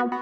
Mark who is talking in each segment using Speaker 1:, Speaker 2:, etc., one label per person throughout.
Speaker 1: Hello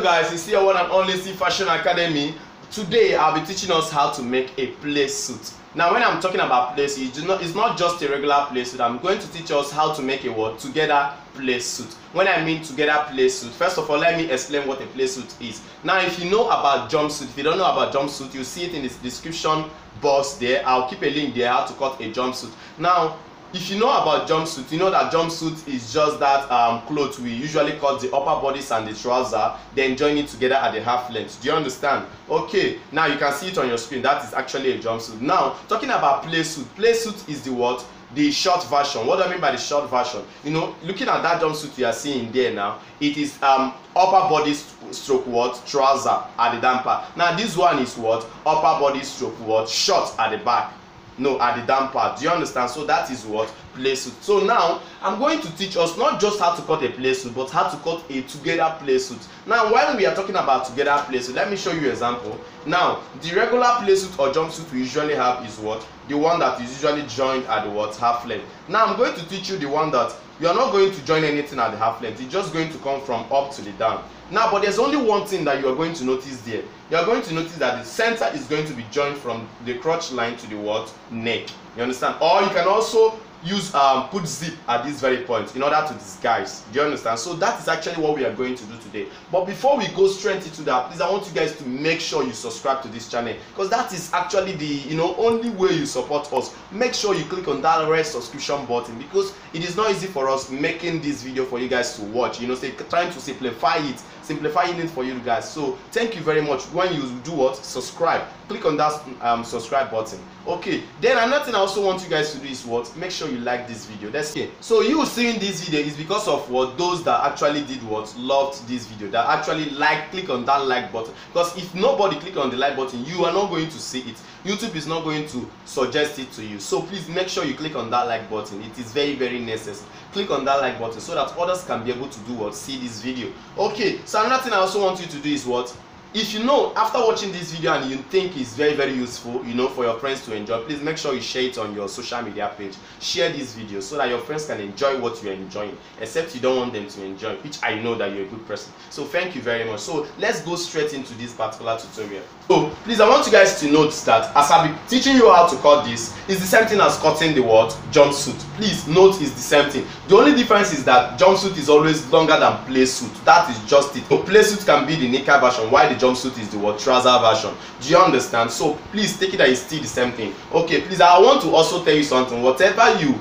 Speaker 1: guys, it's your one and only Ceefashion Academy. Today I'll be teaching us how to make a play suit. Now when I'm talking about play suit, it's not just a regular play suit. I'm going to teach us how to make a what? Together play suit. When I mean together play suit, first of all let me explain what a play suit is. Now if you know about jumpsuit, if you don't know about jumpsuit, you see it in the description box there. I'll keep a link there how to cut a jumpsuit. Now if you know about jumpsuit, you know that jumpsuit is just that cloth we usually cut the upper bodies and the trouser, then join it together at the half length. Do you understand? Okay, now you can see it on your screen. That is actually a jumpsuit. Now talking about play suit is the what? The short version. What do I mean by the short version? You know, looking at that jumpsuit you are seeing there now, it is upper body stroke what? Trouser at the damper. Now this one is what? Upper body stroke what? Short at the back. No, at the down part. Do you understand? So that is what? Play suit. So now I'm going to teach us not just how to cut a play suit, but how to cut a together play suit. Now when we are talking about together play suit, let me show you an example. Now the regular play suit or jumpsuit we usually have is what? The one that is usually joined at the what? Half length. Now I'm going to teach you the one that you are not going to join anything at the half length. It's just going to come from up to the down. Now but there's only one thing that you are going to notice there. You are going to notice that the center is going to be joined from the crotch line to the what? Neck. You understand? Or you can also use put zip at this very point in order to disguise. Do you understand? So that is actually what we are going to do today. But before we go straight into that, please I want you guys to make sure you subscribe to this channel, because that is actually the only way you support us. Make sure you click on that red subscription button, because it is not easy for us making this video for you guys to watch. Trying to simplify it for you guys. So thank you very much. When you do what? Subscribe. Click on that subscribe button. Okay, then another thing I also want you guys to do is what? Make sure you like this video. That's it. So you seeing this video is because of what? Those that actually did what? Loved this video, that actually click on that like button. Because if nobody click on the like button, you are not going to see it. YouTube is not going to suggest it to you. So please make sure you click on that like button. It is very, very necessary. Click on that like button so that others can be able to do what? See this video. Okay, so another thing I also want you to do is what? If you know after watching this video and you think it's very, very useful, for your friends to enjoy, please make sure you share it on your social media page. Share this video so that your friends can enjoy what you're enjoying, except you don't want them to enjoy, which I know that you're a good person. So thank you very much. So let's go straight into this particular tutorial. So please, I want you guys to note that as I'll be teaching you how to cut this, it's the same thing as cutting the what? Jumpsuit. Please note it's the same thing. The only difference is that jumpsuit is always longer than play suit. That is just it. So play suit can be the knicker version, while the jumpsuit is the what? Trouser version. Do you understand? So please take it that it's still the same thing. Okay, please, I want to also tell you something. Whatever you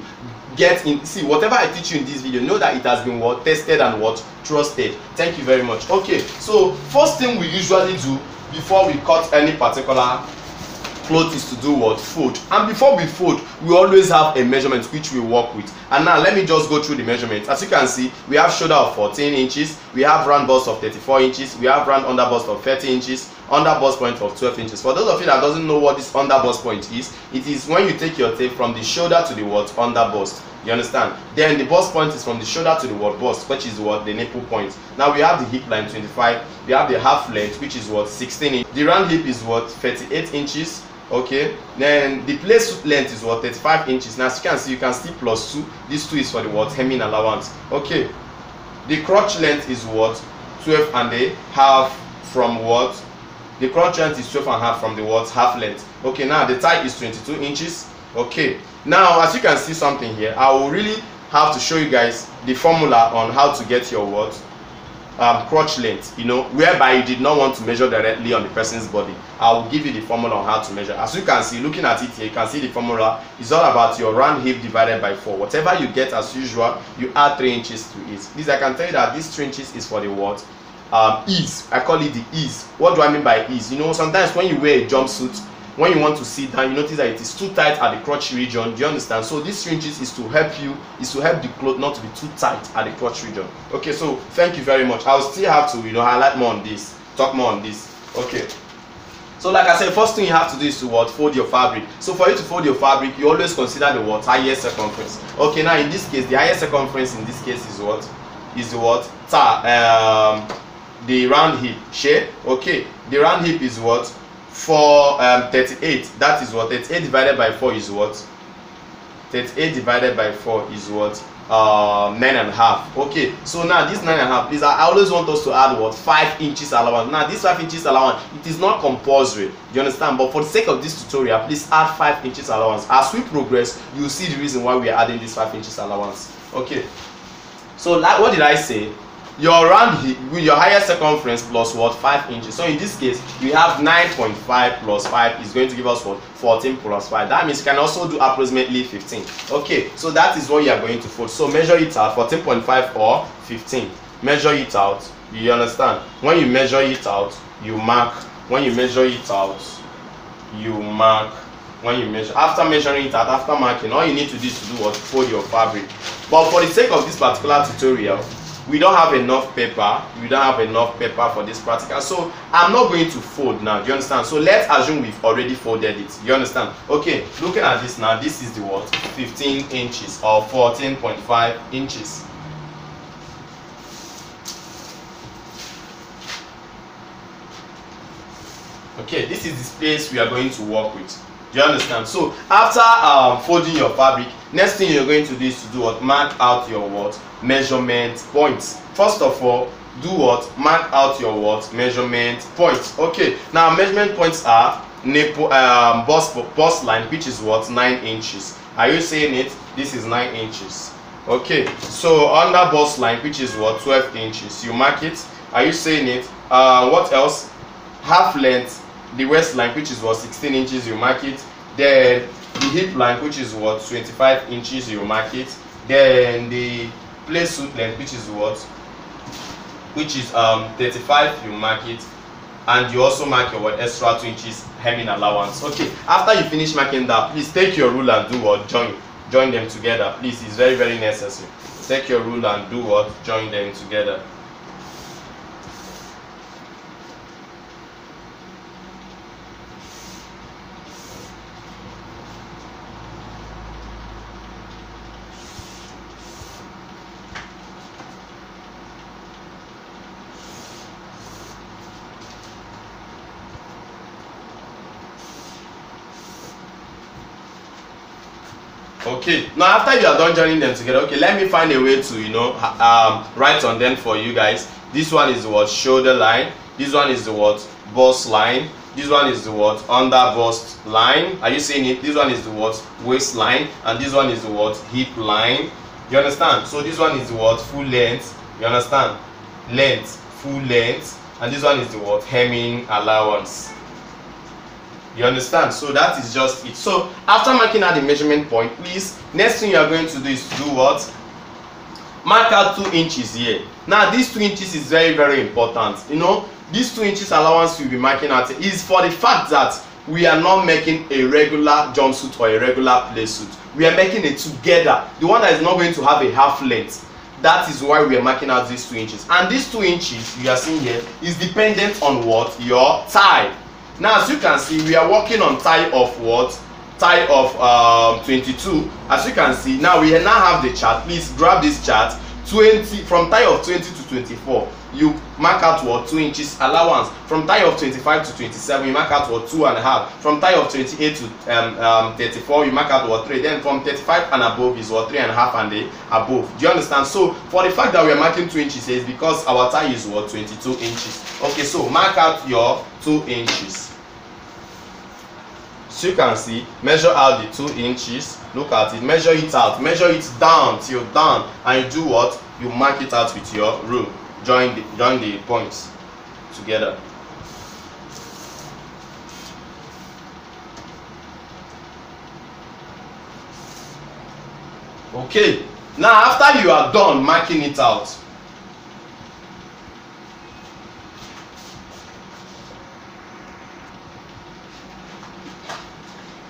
Speaker 1: get in, whatever I teach you in this video, know that it has been what? Tested and what? Trusted. Thank you very much. Okay, so first thing we usually do before we cut any particular cloth is to do what? Fold. And before we fold, we always have a measurement which we work with. And now let me just go through the measurements. As you can see, we have shoulder of 14 inches, we have round bust of 34 inches, we have round under bust of 30 inches, under bust point of 12 inches. For those of you that doesn't know what this under bust point is, it is when you take your tape from the shoulder to the what? Under bust. You understand? Then the bust point is from the shoulder to the what? Bust, which is what? The nipple point. Now we have the hip line 25, we have the half length, which is what? 16 inches. The round hip is what? 38 inches. Okay, then the play suit length is what? 35 inches. Now as you can see, you can see plus 2. This 2 is for the what? Hemming allowance. Okay, the crotch length is what? 12 and a half from what? The crotch length is 12 and a half from the what? Half length. Okay, now the thigh is 22 inches. Okay, now as you can see something here, I will really have to show you guys the formula on how to get your what? Crotch length, whereby you did not want to measure directly on the person's body. I will give you the formula on how to measure. As you can see, looking at it here, you can see the formula is all about your round hip divided by 4. Whatever you get, as usual, you add 3 inches to it. This, I can tell you that this 3 inches is for the what? Ease. I call it the ease. What do I mean by ease? Sometimes when you wear a jumpsuit, when you want to sit down, you notice that it is too tight at the crotch region. Do you understand? So this 3 inches is to help the cloth not to be too tight at the crotch region. Okay, so thank you very much. I'll still have to highlight more on this, talk more on this. Okay, so like I said, first thing you have to do is to what? Fold your fabric. So for you to fold your fabric, you always consider the what? Highest circumference. Okay, now in this case, the highest circumference in this case is what? is the what? The round hip share. Okay, the round hip is what? 38. That is what? 38 divided by 4 is what? 38 divided by 4 is what? 9.5. Okay, so now this 9.5, please, I always want us to add what? 5 inches allowance. Now this 5 inches allowance, it is not compulsory, you understand, but for the sake of this tutorial, please add 5 inches allowance. As we progress, you will see the reason why we are adding this 5 inches allowance. Okay, so like, what did I say? Your round hip with your highest circumference plus what? 5 inches. So in this case, we have 9.5 plus 5 is going to give us what? 14 plus 5. That means you can also do approximately 15. Okay, so that is what you are going to fold. So measure it out, 14.5 or 15. Measure it out. You understand? When you measure it out, you mark. When you measure it out, you mark. When you measure, after measuring it out, after marking, all you need to do is to do what? Fold your fabric. But for the sake of this particular tutorial, we don't have enough paper. We don't have enough paper for this practical, so I'm not going to fold now. Do you understand? So let's assume we've already folded it. You understand? Okay, looking at this now, this is the what? 15 inches or 14.5 inches. Okay, this is the space we are going to work with. Do you understand? So after folding your fabric, next thing you're going to do is to do what? Mark out your what? Measurement points. First of all, do what? Mark out your what? Measurement points. Okay, now measurement points are nipple bust line, which is what? 9 inches. Are you saying it? This is 9 inches. Okay, so under bust line, which is what? 12 inches. You mark it. Are you saying it? What else? Half length, the waistline, which is what? 16 inches. You mark it. Then the hip line, which is what? 25 inches. You mark it. Then the play suit length, which is what? Which is 35. You mark it. And you also mark your what? Extra 2 inches hemming allowance. Okay, after you finish marking that, please take your rule and do what? Join them together. Please, it's very, very necessary. Take your rule and do what? Join them together. Okay, now after you are done joining them together, okay, let me find a way to, you know, write on them for you guys. This one is the what? Shoulder line. This one is the what? Bust line. This one is the what? Under bust line. Are you seeing it? This one is the what? Waistline. And this one is the what? Hip line. You understand? So this one is the what? Full length. You understand? Length, full length. And this one is the what? Hemming allowance. You understand? So that is just it. So after marking out the measurement point, please, next thing you are going to do is to do what? Mark out 2 inches here. Now this 2 inches is very, very important. You know, this 2 inches allowance you'll be marking out is for the fact that we are not making a regular jumpsuit or a regular play suit. We are making it together. The one that is not going to have a half length. That is why we are marking out these 2 inches. And these 2 inches you are seeing here is dependent on what? Your thigh. Now, as you can see, we are working on thigh of what? Thigh of 22. As you can see, now we now have the chart. Please grab this chart. 20 from thigh of 20 to 24. You mark out what? 2 inches allowance. From thigh of 25 to 27, you mark out what? 2.5. From thigh of 28 to 34, you mark out what? 3. Then from 35 and above is what? 3.5 and above. Do you understand? So for the fact that we are marking 2 inches is because our thigh is what? 22 inches. Okay, so mark out your 2 inches. So you can see, measure out the 2 inches. Look at it, measure it out, measure it down till down, and you do what? You mark it out with your rule. Join the points together. Okay, now after you are done marking it out,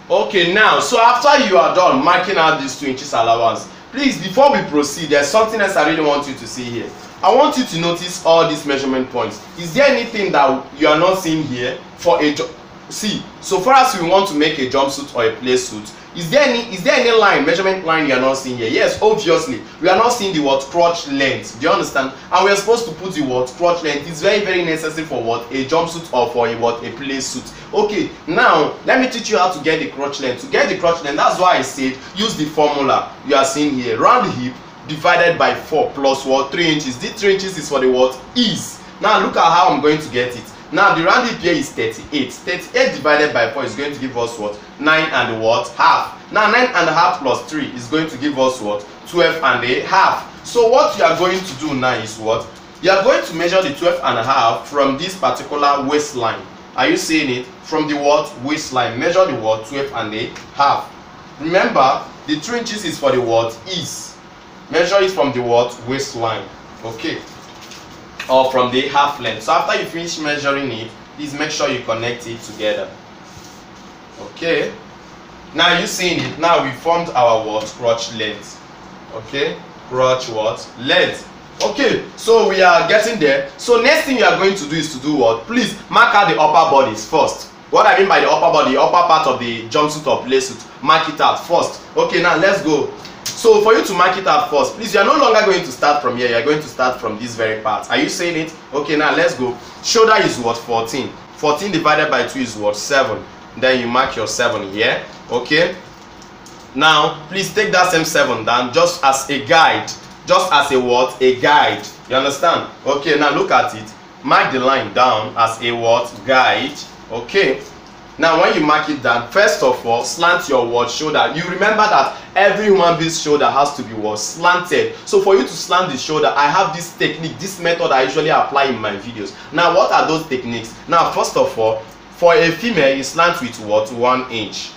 Speaker 1: okay, now, so after you are done marking out these 2 inches allowance, please, before we proceed, there's something else I really want you to see here. I want you to notice all these measurement points. Is there anything that you are not seeing here for a see, so far as we want to make a jumpsuit or a play suit, Is there any line, measurement line you are not seeing here? Yes, obviously we are not seeing the what crotch length. Do you understand? And we are supposed to put the what crotch length. It's very, very necessary for what a jumpsuit or for a what a play suit. Okay, now let me teach you how to get the crotch length. To get the crotch length, that's why I said use the formula you are seeing here. Round the hip divided by 4 plus what 3 inches. This 3 inches is for the what is. Now look at how I'm going to get it. Now the round hip here is 38. 38 divided by 4 is going to give us what? 9 and what? Half. Now 9 and a half plus 3 is going to give us what? 12 and a half. So what you are going to do now is what? You are going to measure the 12 and a half from this particular waistline. Are you seeing it? From the what? Waistline. Measure the what? 12 and a half. Remember, the 3 inches is for the what? Is. Measure it from the what? Waistline. Okay. Or from the half length. So after you finish measuring it, please make sure you connect it together. Okay. Now you seeing it. Now we formed our what? Crotch length. Okay. Crotch what? Length. Okay. So we are getting there. So next thing you are going to do is to do what? Please mark out the upper bodies first. What I mean by the upper body, upper part of the jumpsuit or play suit, mark it out first. Okay. Now let's go. So for you to mark it out first, please, you are no longer going to start from here. You are going to start from this very part. Are you saying it? Okay, now let's go. Shoulder is what? 14. 14 divided by 2 is what? 7. Then you mark your 7 here. Okay. Now, please take that same 7 down just as a guide. Just as a what? A guide. You understand? Okay, now look at it. Mark the line down as a what? Guide. Okay. Now when you mark it down, first of all, slant your what? Shoulder. You remember that every human being's shoulder has to be what? Slanted. So for you to slant the shoulder, I have this technique, this method I usually apply in my videos. Now what are those techniques? Now first of all, for a female, you slant with what? 1 inch.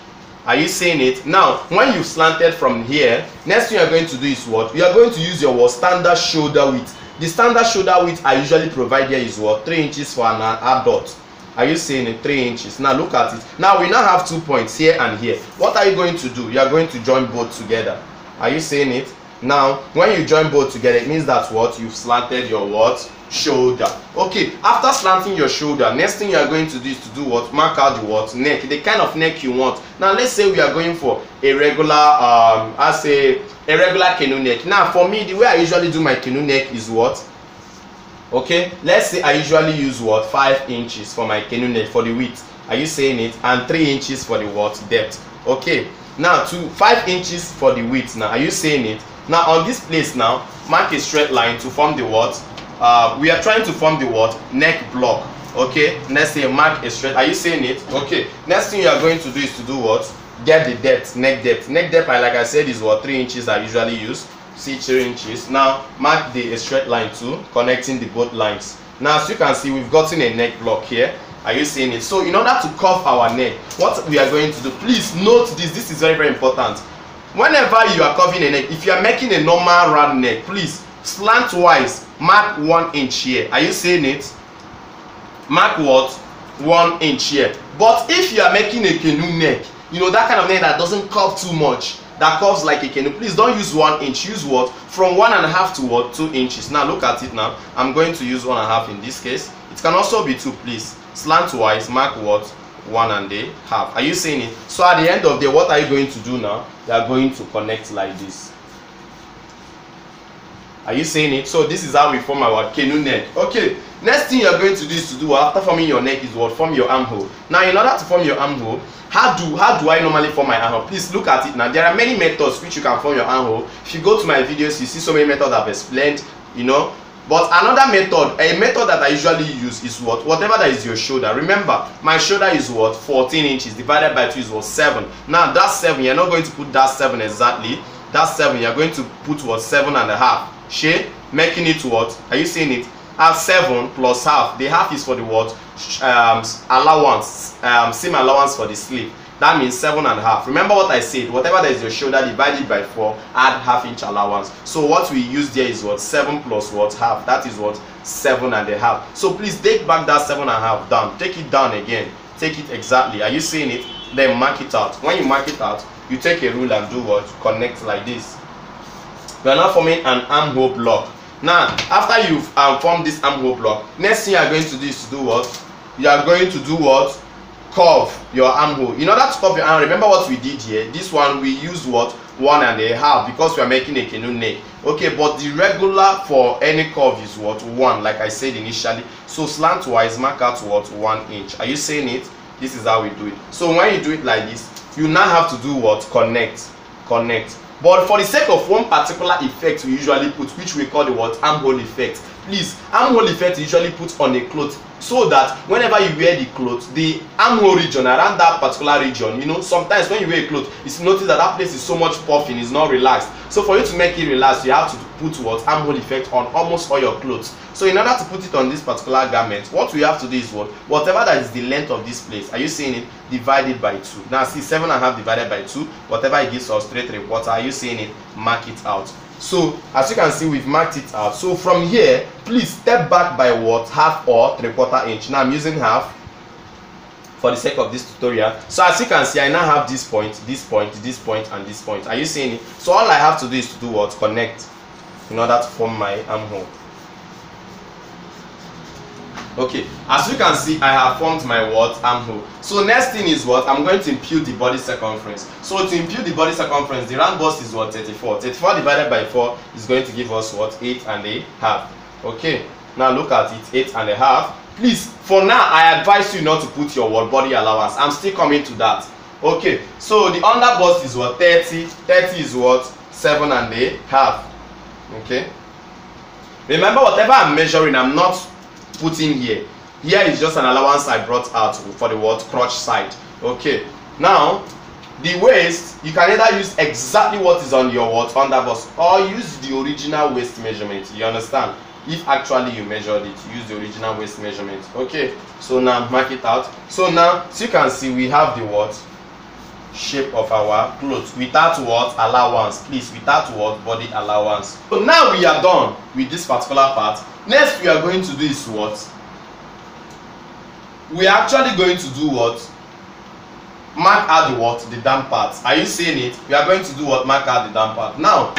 Speaker 1: Are you seeing it? Now when you slanted from here, next thing you are going to do is what? You are going to use your what? Standard shoulder width. The standard shoulder width I usually provide here is what? 3 inches for an adult. Are you seeing it? 3 inches. Now look at it. Now we now have 2 points here and here. What are you going to do? You are going to join both together. Are you seeing it? Now when you join both together, it means that what? You've slanted your what? Shoulder. Okay, after slanting your shoulder, next thing you are going to do is to do what? Mark out the what? Neck. The kind of neck you want. Now let's say we are going for a regular a regular canoe neck. Now for me, the way I usually do my canoe neck is what? Okay, let's say I usually use what? 5 inches for my canoe neck for the width. Are you saying it? And 3 inches for the what? Depth. Okay, now to 5 inches for the width. Now are you saying it? Now on this place now, mark a straight line to form the what? We are trying to form the what? Neck block. Okay, let's say mark a straight. Are you saying it? Okay, next thing you are going to do is to do what? Get the depth, neck depth. Neck depth, like I said, is what? 3 inches I usually use. See, 3 inches. Now mark the straight line too, connecting the both lines. Now as you can see, we've gotten a neck block here. Are you seeing it? So in order to curve our neck, what we are going to do, please note this is very, very important. Whenever you are curving a neck, if you are making a normal round neck, please slantwise mark 1 inch here. Are you seeing it? Mark what? 1 inch here. But if you are making a canoe neck, you know, that kind of neck that doesn't curve too much, that curves like a canoe, please don't use 1 inch. Use what? From 1.5 to what? 2 inches. Now look at it. Now I'm going to use 1.5 in this case. It can also be 2. Please slantwise mark what? 1.5. Are you seeing it? So at the end of the day, what are you going to do now? You are going to connect like this. Are you seeing it? So this is how we form our canoe neck. Okay, next thing you are going to do is to do after forming your neck is what? Form your armhole. Now in order to form your armhole, how do I normally form my armhole? Please look at it now. There are many methods which you can form your armhole. If you go to my videos, you see so many methods I've explained, you know. But another method, a method that I usually use is what? Whatever that is your shoulder. Remember, my shoulder is what? 14 inches divided by 2 is what? 7. Now that 7, you're not going to put that 7 exactly. That 7, you're going to put what? 7.5. Share, making it what? Are you seeing it? As 7 plus half. The half is for the what? Allowance, seam allowance for the sleeve. That means 7.5. Remember what I said? Whatever that is your shoulder divided by 4, add ½ inch allowance. So what we use there is what? 7 plus what? Half. That is what? 7.5. So please take back that 7.5 down. Take it down again. Take it exactly. Are you seeing it? Then mark it out. When you mark it out, you take a rule and do what? Connect like this. We are now forming an armhole block. Now, after you've formed this armhole block, next thing you are going to do is to do what? You are going to do what? curve your armhole. In order to curve your arm, remember what we did here. This one we used what, 1.5, because we are making a canoe neck. Okay, but the regular for any curve is what, 1, like I said initially. So slant wise, mark out what, 1 inch. Are you saying it? This is how we do it. So when you do it like this, you now have to do what, connect. But for the sake of one particular effect we usually put, which we call the what, armhole effect. Please, armhole effect is usually put on a cloth, so that whenever you wear the clothes, the armhole region, around that particular region, you know, sometimes when you wear a cloth, you notice that that place is so much puffing, it's not relaxed. So for you to make it relaxed, you have to put what, armhole effect on almost all your clothes. So in order to put it on this particular garment, what we have to do is what, whatever that is the length of this place, are you seeing it, divided by 2. Now see, 7.5 divided by 2, whatever it gives us, 3/4, are you seeing it, mark it out. So as you can see, we've marked it out. So from here, please step back by what, half or 3/4 inch. Now I'm using half for the sake of this tutorial. So as you can see, I now have this point, this point, this point, and this point. Are you seeing it? So all I have to do is to do what, connect, in order to form my armhole. Okay, as you can see, I have formed my what, armhole. So next thing is what, I'm going to impute the body circumference. So to impute the body circumference, the round bust is what, 34. 34 divided by 4 is going to give us what, 8.5. Okay, now look at it, 8.5. Please, for now, I advise you not to put your what, body allowance. I'm still coming to that. Okay, so the under bust is what, 30. 30 is what, 7.5. Okay, remember, whatever I'm measuring, I'm not putting here. Here is just an allowance I brought out for the what, crotch side. Okay, now the waist, you can either use exactly what is on your what, under bust, or use the original waist measurement. You understand? If actually you measured it, use the original waist measurement. Okay, so now mark it out. So now, so you can see, we have the what, shape of our clothes without what, allowance. Please, without what, body allowance. So now we are done with this particular part. Next we are going to do is what, we are actually going to do what, mark out the what, the down parts. Are you seeing it? We are going to do what, mark out the down part. Now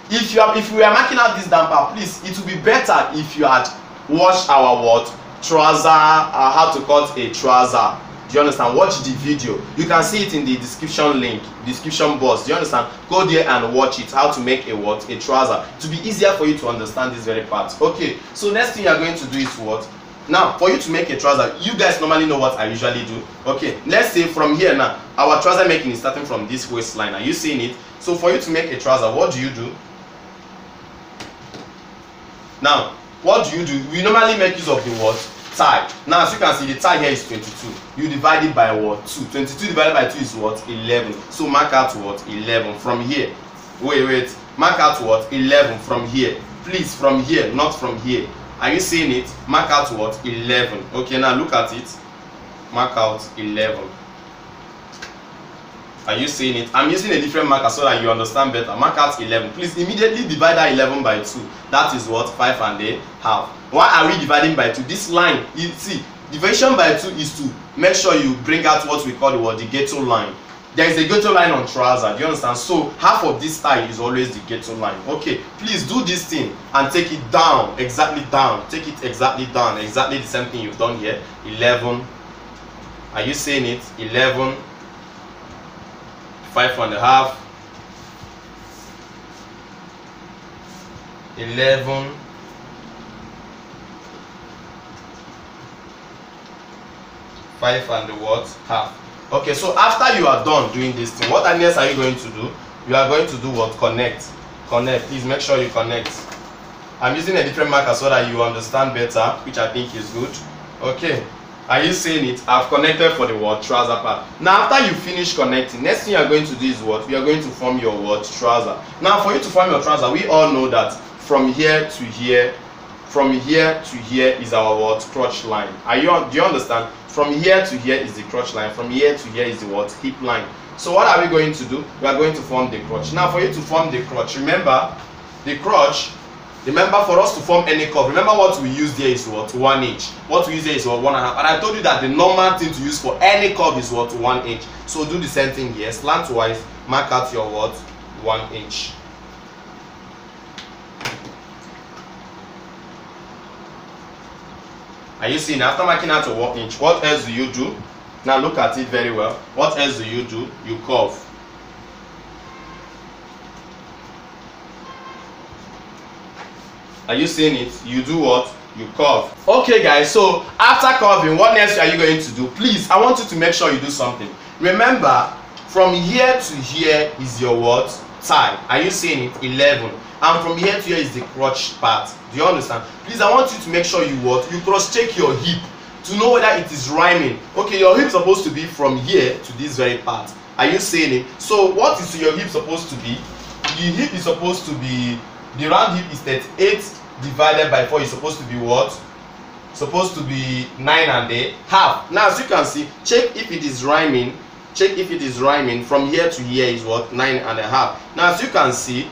Speaker 1: if we are marking out this down part, please, it would be better if you had watched our what, trouser, how to cut a trouser. Do you understand? Watch the video. You can see it in the description link, description box. Do you understand? Go there and watch it, how to make a what, a trouser, to be easier for you to understand this very part. Okay, so next thing you are going to do is what, now for you to make a trouser, you guys normally know what I usually do. Okay, let's say from here now, our trouser making is starting from this waistline. Are you seeing it? So for you to make a trouser, what do you do? Now what do you do? We normally make use of the what, tie. Now as you can see, the tie here is 22. You divide it by what, 2. 22 divided by 2 is what, 11. So mark out what, 11 from here. Wait, mark out what, 11 from here. Please, from here, not from here. Are you seeing it? Mark out what, 11. Okay, now look at it. Mark out 11. Are you seeing it? I'm using a different marker so that you understand better. Mark out 11. Please immediately divide that 11 by 2. That is what, 5.5. Why are we dividing by 2? This line, you see, division by 2 is to make sure you bring out what we call the what, the ghetto line. There is a ghetto line on trouser. Do you understand? So half of this tie is always the ghetto line. Okay, please do this thing and take it down, exactly down. Take it exactly down, exactly the same thing you've done here. 11. Are you seeing it? 11. 5.5. 11. 5.5. Okay, so after you are done doing this thing, what else are you going to do? You are going to do what? Connect. Please make sure you connect. I'm using a different marker so that you understand better, which I think is good. Okay, are you seeing it? I've connected for the what, trouser part. Now after you finish connecting, next thing you are going to do is what? We are going to form your what, trouser. Now for you to form your trouser, we all know that from here to here, is our what, crotch line. Do you understand? From here to here is the crotch line. From here to here is the what, hip line. So what are we going to do? We are going to form the crotch. Now for you to form the crotch, remember the crotch. Remember, for us to form any curve, remember what we use there is what, 1 inch. What we use there is what, 1.5. And I told you that the normal thing to use for any curve is what, 1 inch. So do the same thing here. Slantwise, mark out your what, 1 inch. Are you seeing? After marking out a 1 inch, what else do you do? Now look at it very well. What else do? You curve. Are you seeing it? You do what? You curve. Okay guys, so after curving, what next are you going to do? Please, I want you to make sure you do something. Remember, from here to here is your what? Thigh. Are you seeing it? 11. And from here to here is the crotch part. Do you understand? Please, I want you to make sure you what? You cross check your hip to know whether it is rhyming. Okay, your hip is supposed to be from here to this very part. Are you seeing it? So what is your hip supposed to be? The hip is supposed to be, the round hip is 38 divided by 4 is supposed to be what? Supposed to be 9.5. Now as you can see, check if it is rhyming. Check if it is rhyming. From here to here is what? 9.5. Now as you can see,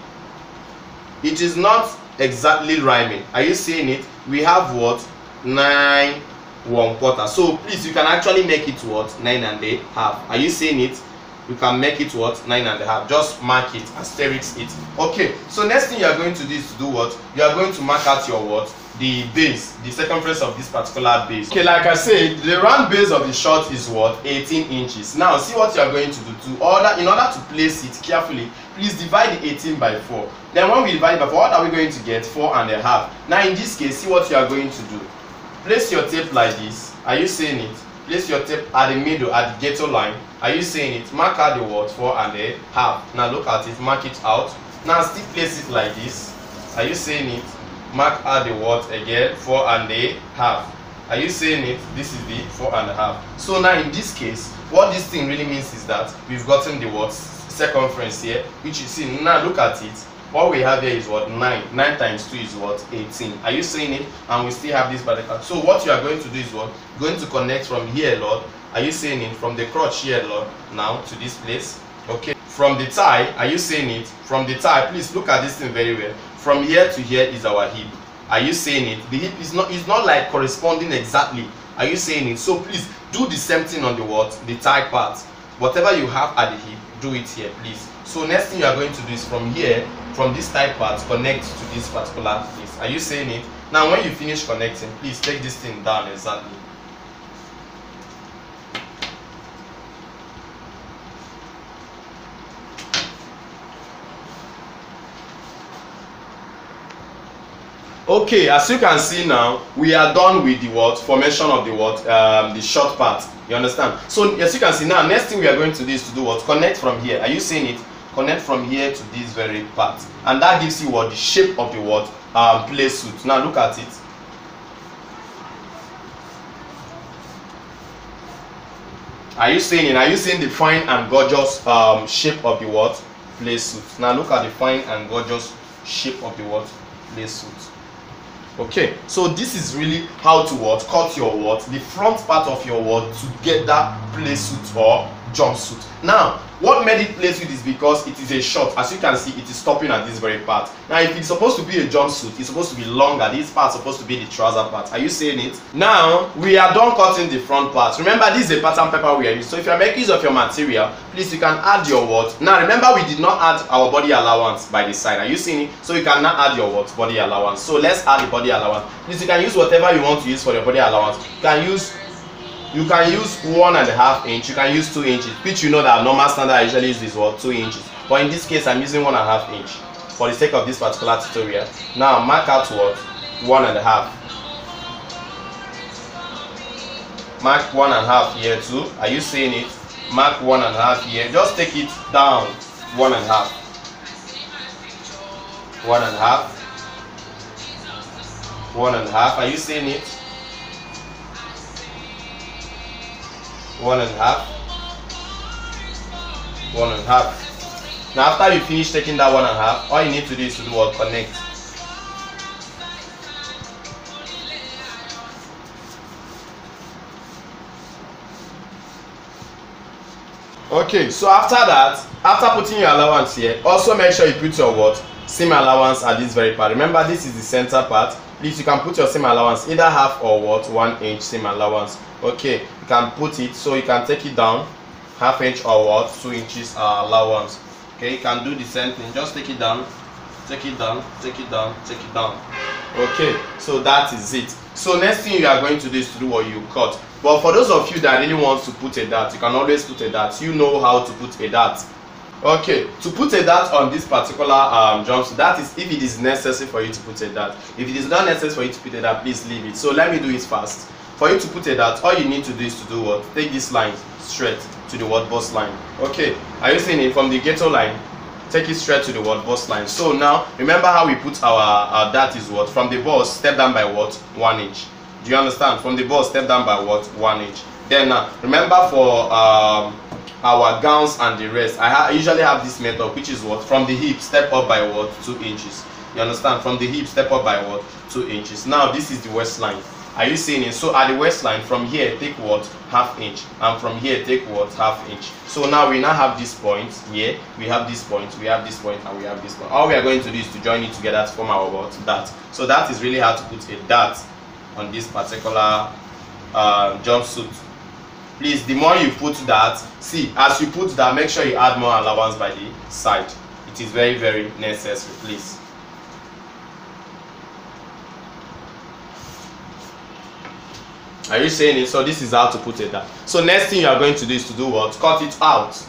Speaker 1: it is not exactly rhyming. Are you seeing it? We have what? 9 1/4. So please, you can actually make it what? 9.5. Are you seeing it? You can make it what? 9.5. Just mark it, asterisk it. Okay, so next thing you are going to do is to do what? You are going to mark out your what? The base, the circumference of this particular base. Okay, like I said, the round base of the short is what? 18 inches. Now see what you are going to do in order to place it carefully. Please divide the 18 by 4. Then when we divide it by 4, what are we going to get? 4.5. Now in this case, see what you are going to do. Place your tape like this. Are you seeing it? Place your tape at the middle, at the ghetto line. Are you seeing it? Mark out the what? 4.5. Now look at it, mark it out. Now still place it like this. Are you seeing it? Mark out the what again? 4.5. Are you seeing it? This is the 4.5. So now in this case, what this thing really means is that we've gotten the what? Circumference here, which you see. Now look at it. What we have here is what? 9. 9 times 2 is what? 18. Are you seeing it? And we still have this particular. So what you are going to do is what? Going to connect from here, Lord. Are you seeing it? From the crotch here, Lord, now to this place. Okay. From the thigh, are you seeing it? From the thigh, please look at this thing very well. From here to here is our hip. Are you seeing it? The hip is not like corresponding exactly. Are you seeing it? So please do the same thing on the what? The thigh part. Whatever you have at the hip, do it here, please. So next thing you are going to do is from here, from this thigh part, connect to this particular place. Are you seeing it? Now when you finish connecting, please take this thing down exactly. Okay, as you can see now, we are done with the what? Formation of the what? The short part. You understand? So as you can see now, next thing we are going to do is to do what? Connect from here. Are you seeing it? Connect from here to this very part, and that gives you what? The shape of the what? Play suit. Now look at it. Are you seeing it? Are you seeing the fine and gorgeous shape of the what? Play suit. Now look at the fine and gorgeous shape of the what? Play suit. Okay, so this is really how to what? Cut your what? The front part of your what? To get that play suit or jumpsuit. Now, what made it play suit is because it is a short. As you can see, it is stopping at this very part. Now, if it's supposed to be a jumpsuit, it's supposed to be longer. This part is supposed to be the trouser part. Are you seeing it? Now, we are done cutting the front part. Remember, this is a pattern paper we are using. So if you are making use of your material, please, you can add your what? Now, remember, we did not add our body allowance by the side. Are you seeing it? So you cannot add your what? Body allowance. So let's add the body allowance. Please, you can use whatever you want to use for your body allowance. You can use 1.5 inch, you can use 2 inches, which you know that normal standard I usually use is what? 2 inches. But in this case, I'm using 1.5 inch for the sake of this particular tutorial. Now mark out what? 1.5. Mark 1.5 here too. Are you seeing it? Mark 1.5 here. Just take it down. 1.5. 1.5. 1.5. Are you seeing it? 1.5. 1.5. Now after you finish taking that 1.5, all you need to do is to do what? Connect. Okay, so after that, after putting your allowance here, also make sure you put your what? Seam allowance at this very part. Remember, this is the center part. Please, you can put your seam allowance either half or what? 1 inch seam allowance. Okay, you can put it, so you can take it down, half inch or what? 2 inches allowance. Okay, you can do the same thing. Just take it down, take it down, take it down, take it down. Okay, so that is it. So next thing you are going to do is to do what you cut. But for those of you that really want to put a dart, you can always put a dart. You know how to put a dart. Okay, to put a dart on this particular jumpsuit, that is if it is necessary for you to put a dart. If it is not necessary for you to put a dart, please leave it. So let me do it fast. For you to put a dart, all you need to do is to do what? Take this line straight to the word bust line. Okay, are you seeing it? From the ghetto line, take it straight to the word bust line. So now, remember how we put our dart is what? From the bust, step down by what? 1 inch. Do you understand? From the bust, step down by what? 1 inch. Then now, remember for our gowns and the rest, I usually have this method, which is what? From the hip, step up by what? 2 inches. You understand? From the hip, step up by what? 2 inches. Now, this is the waistline. Are you seeing it? So at the waistline, from here take what? Half inch, and from here take what? Half inch. So now we now have this point here, we have this point, we have this point, and we have this point. All we are going to do is to join it together to form our what? Dart. So that is really how to put a dart on this particular jumpsuit. Please, the more you put that, see, as you put that, make sure you add more allowance by the side. It is very, very necessary, please. Are you saying it? So this is how to put it down. So next thing you are going to do is to do what? Cut it out.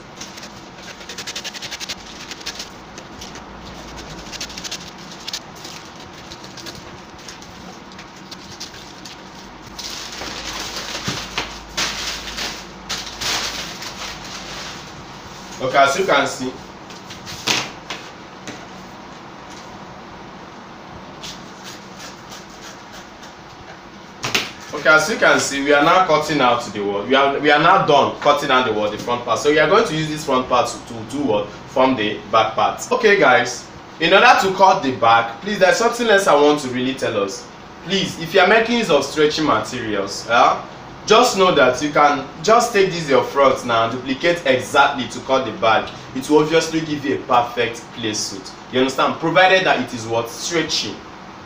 Speaker 1: Okay, as you can see, we are now cutting out the wall. We are now done cutting out the front part. So we are going to use this front part to do what? Form the back part. Okay guys, in order to cut the back, please, there's something else I want to really tell us. Please, if you are making use of stretchy materials, just know that you can just take this your front now and duplicate exactly to cut the back. It will obviously give you a perfect play suit. You understand? Provided that it is what? Stretchy.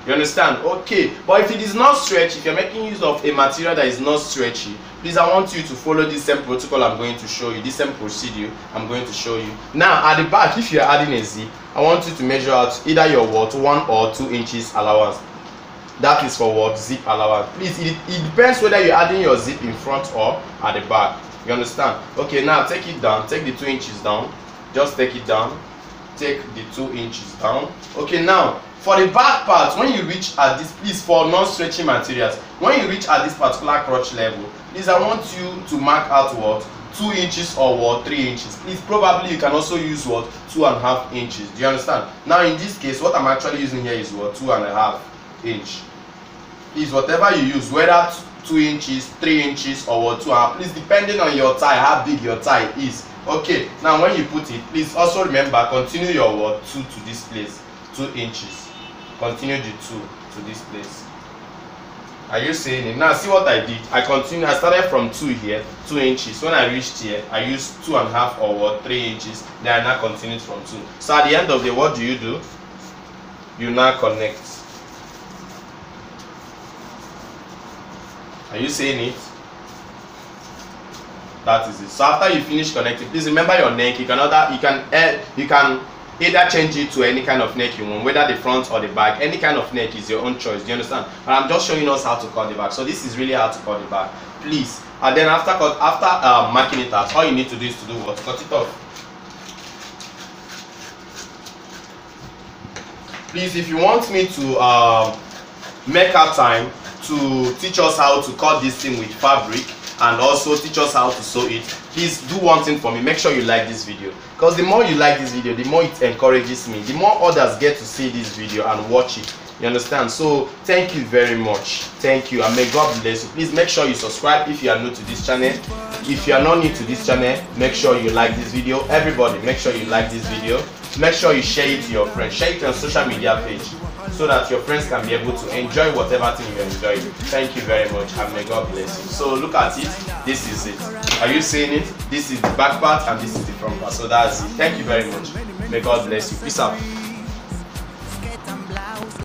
Speaker 1: You understand? Okay, but if it is not stretchy, if you're making use of a material that is not stretchy, please, I want you to follow this same protocol I'm going to show you, this same procedure I'm going to show you. Now, at the back, if you're adding a zip, I want you to measure out either your what? 1 or 2 inches allowance. That is for what? Zip allowance. Please, it depends whether you're adding your zip in front or at the back. You understand? Okay, now take it down. Take the 2 inches down. Just take it down. Take the 2 inches down. Okay, now, for the back part, when you reach at this, please, for non-stretchy materials, when you reach at this particular crotch level, please, I want you to mark out what? 2 inches or what? 3 inches. Please, probably you can also use what? 2.5 inches. Do you understand? Now, in this case, what I'm actually using here is what? 2.5 inch. Please, whatever you use, whether 2 inches, 3 inches, or what? 2.5. Please, depending on your thigh, how big your thigh is. Okay, now when you put it, please also remember, continue your what? 2 to this place. 2 inches. Continue the 2 to this place. Are you seeing it? Now see what I did. I started from 2 here, 2 inches. When I reached here, I used 2.5 or what? 3 inches. Then I now continued from 2. So at the end of the day, what do? You now connect. Are you seeing it? That is it. So after you finish connecting, please remember your neck. You can either change it to any kind of neck you want, whether the front or the back. Any kind of neck is your own choice. Do you understand? But I'm just showing us how to cut the back. So this is really how to cut the back. Please. And then after marking it out, all you need to do is to do what? Cut it off. Please, if you want me to make out time to teach us how to cut this thing with fabric and also teach us how to sew it, please do one thing for me. Make sure you like this video, because the more you like this video, the more it encourages me, the more others get to see this video and watch it. You understand? So thank you very much. Thank you, and may God bless you. Please make sure you subscribe if you are new to this channel. If you are not new to this channel, make sure you like this video. Everybody, make sure you like this video. Make sure you share it to your friends. Share it on social media page, so that your friends can be able to enjoy whatever thing you enjoy. Thank you very much, and may God bless you. So look at it. This is it. Are you seeing it? This is the back part and this is the front part. So that's it. Thank you very much. May God bless you. Peace out.